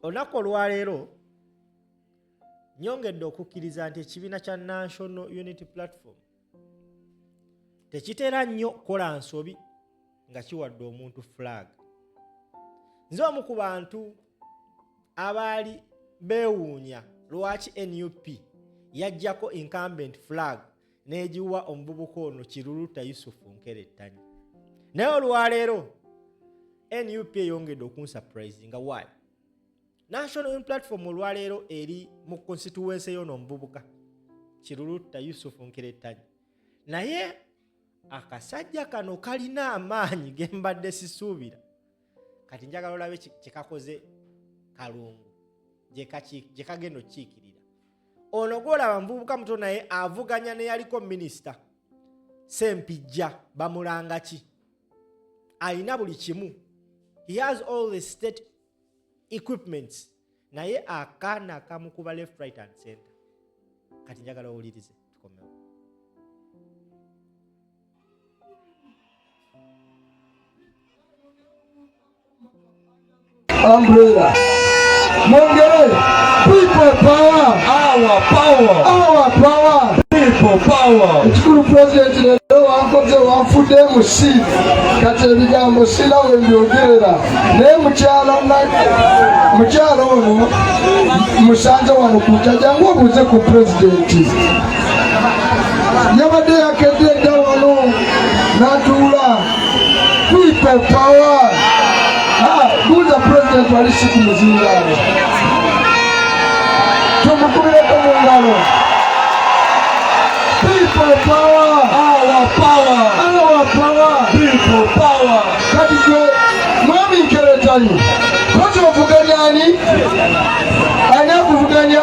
olunaku olwaleero nyongedde okukkiriza nti ekibiina kya National Unity Platform tekitera nnyo kukola nsobi nga kiwadde omuntu flag. Nze omu ku bantu abaali beewuunya lwaki NUP yajjako incumbent flag n'egiwa omuvubuka ono Kiruluta Yusufu Nkerettanyi. Naye olwaleero NUP eyongedde okunsurprise nga why? National Unity Platform olwaleero eri mu constituency y'ono omuvubuka Kiruluta Yusufu Nkerettanyi. Naye akasajja kano kalina amaanyi ge mbadde sisuubira. Kati njagala olabe kye kakoze Kalungu gye kagenda okukiikirira. Ono gwolaba muvubuka muto naye avuganya ne yaliko minisita Sempijja bamulanga ki? Alina buli kimu. He has all the state equipments. Naye akaana kamukuba left right and center. Kati njagala owulirize tukomewo. Umbrella. Mongere, people power. Our power. Our power. People power. Ekikulu president lero wankoze wanfudde musi kati ebigambo sirawe mbyogerera naye mukyalo ono musanze wano kujja ngo obuuze ku president yabadde yakedde edda wano n'atuula people power. Buuza president wali si ku muzindaalo tumukubireko mu ngalo. People power. Our power. Our power. People power. Kati gwe Mwami Nkerettanyi kozi ovuganya ani? Ani akuvuganya?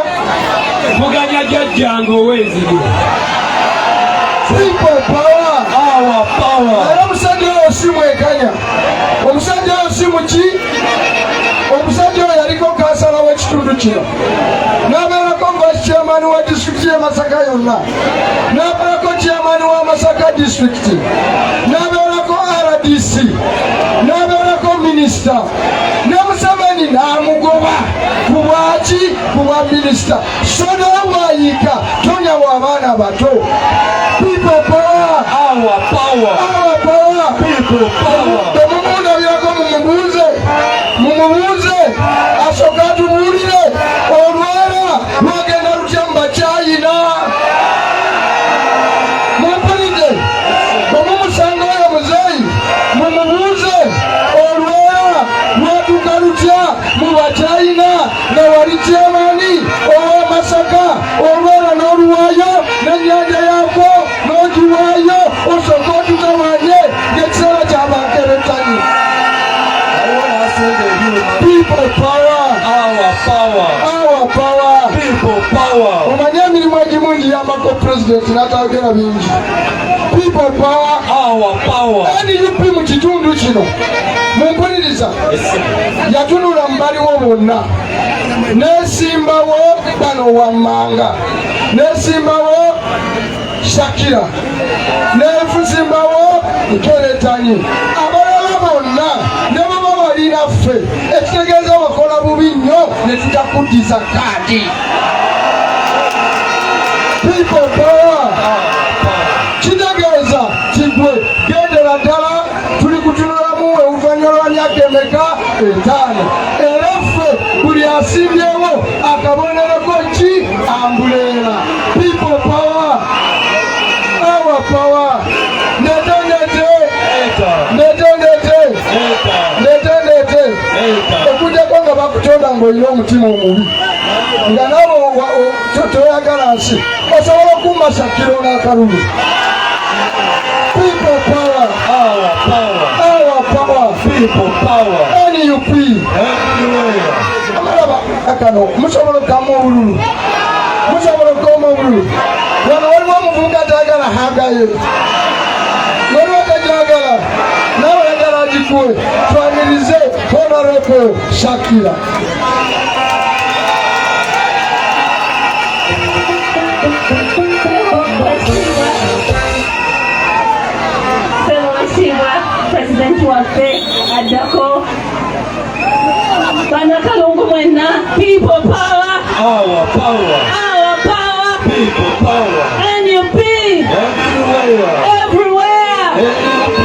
Vuganya jjajjange ow'enzige. People power. Our power. Naye omusajja oyo si mwekanya. Omusajja oyo si muki? Omusajja oyo yaliko kansala w'ekitundu kino. N'abeerako vice chairman wa district y'e Masaka yonna. N'abeerako chairman wa Masaka district. N'abeerako RDC. N'abeerako minister. Ne Museveni n'amugoba ku bwaki ku bwa minister. So n'awaayika tonya w'abaana bato. People power. Our power. Our power. People power. Temumundabirako mumubuuze asooka atubuulire olwala lwagenda lutya mu bakyayina. Mumpulidde bwemumusanga oyo muzeeyi mumubuuze olwala lwatuuka lutya mu bakyayina nga wali kyemani owa Masaka olwala n'oluwaayo n'ennyanja yaako n'ogiwaayo osooka otugabanye ng'ekiseera ky'abankerettanyi. People power. Our power. Our power. People power. Omanye emirimu egimu ngiyambako president n'atayogera bingi. People power. Our power. NUP mu kitundu kino mumpuliriza yatunula mu baliwo bonna neesimbawo bano wammanga neesimbawo Shakira neefusimbawo Nkerettanyi abalala bonna ne baba balinaffe ekitegeeza bakola bubi nnyo ne tutakuddiza kaadi. People power. Kitegeeza kigwe gendera ddala tuli kutunulamu oluvannyuma lwa myaka emeka 5 era ffe buli asimbyewo akabonereko ki ambuleera. People power. Our power. Netendete okujjako nga bakutonda ng'olina omutima omubi nga nabo toyagala nsi osobola okumma Shakira n'akalulu. People power. Our power. Our power. People power. NUP. Everywhere. Amalaba akano musobola okukamu obululu. Musobola okukoma obululu. Wano waliwo omuvubuka atayagala hagayo. Waliwo tajagala. Nawe yagala agikuwe. Twanirize Honorable Shakira. President waffe addako Banakalungu mwena. People power. Our power. Our power. People power. NUP. Everywhere. Everywhere. NUP.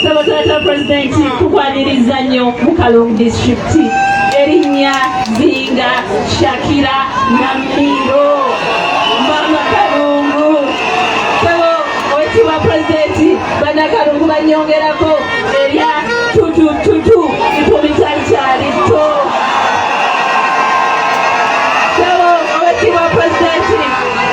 Sabatata President tukwaniriza nnyo mu Kalungu District. Erinnya Zinga Shakira Namiro Mama Kalungu. Sabo owekitiibwa President Banakalungu banyongerako erya tutu itumikyalikyali to. Sabo owekitiibwa President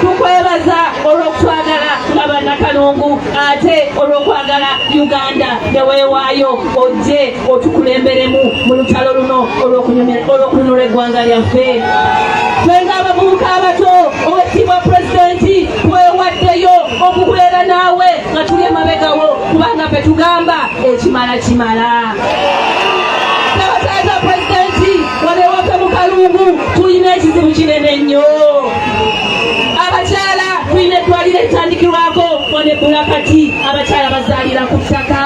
tukwebaza olw'okutwagala nga Banakalungu ate olw'okwagala Uganda ne weewaayo ojje otukulemberemu mu lutalo luno olw'okununula eggwanga lyaffe. Ffe ng'abavubuka abato owekitiibwa Pulezidenti twewaddeyo okubeera naawe nga tuli emabegawo kubanga ffe tugamba ekimala kimala. Taata Pulezidenti wano ewaffe mu Kalungu tulina ekizibu kinene nnyo. Abakyala tulina eddwaliro etandikirwako wano e Bulakati abakyala bazaalira ku ttaka.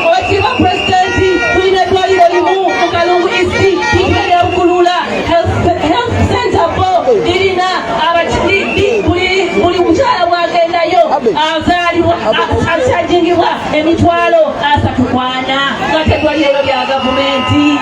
Owekitiibwa Pulezidenti tulina eddwaliro limu mu Kalungu East Kitwere Bukulula Health Center bo lirina buli mukyala bwagendayo azaalibwa akyajingibwa emitwalo 34 nga teddwaliro lya gavumenti.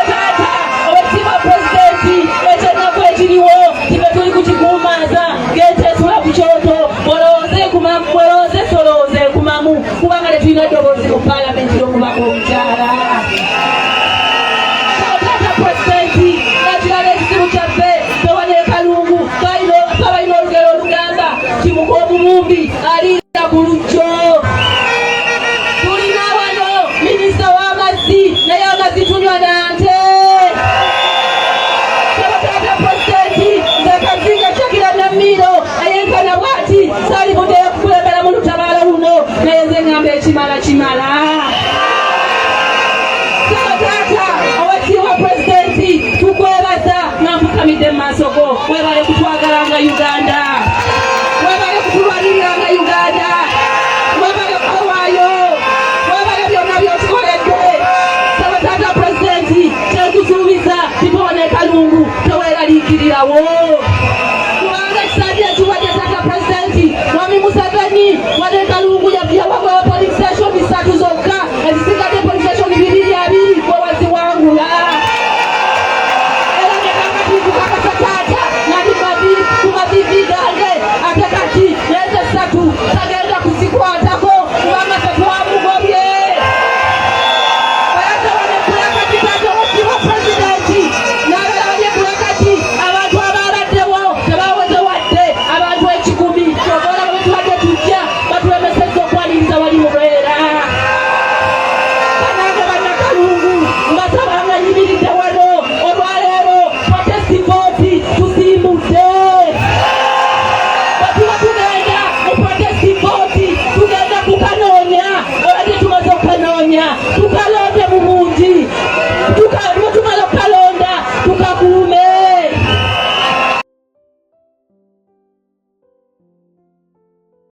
Taata owekitiibwa Pulezidenti ekyennaku ekiriwo tibe tuli kukikuumaaza genteesula ku kyoto olowooze solowooze kumamu kubanga tetulina eddoboozi mu paalamenti ly'okubaka omukyala. Taata Pulezidenti nakirala ekizibu kyaffe tewali e Kalungu twabalina olugero olugamba kimuka omubumbi aliira ku lujjo. Tulina wano minisita w'amazzi naye amazzi tunywa nante. Taata Pulezidenti Kazinga Shakira Namiro ayenkana bw'ati saalivuddeyo kukulembera mu lutabaalo luno naye nze ngamba ekimala kimala. Taata owekitiibwa Pulezidenti tukwebaza nga mfukamidde mu maaso go webale kutwagalanga Uganda, webale kutulwaniriranga Uganda, webale kwewaayo, webale byonna by'otukoledde. Taata Pulezidenti kyenkusuubiza tipone Kalungu teweeraliikirirawo.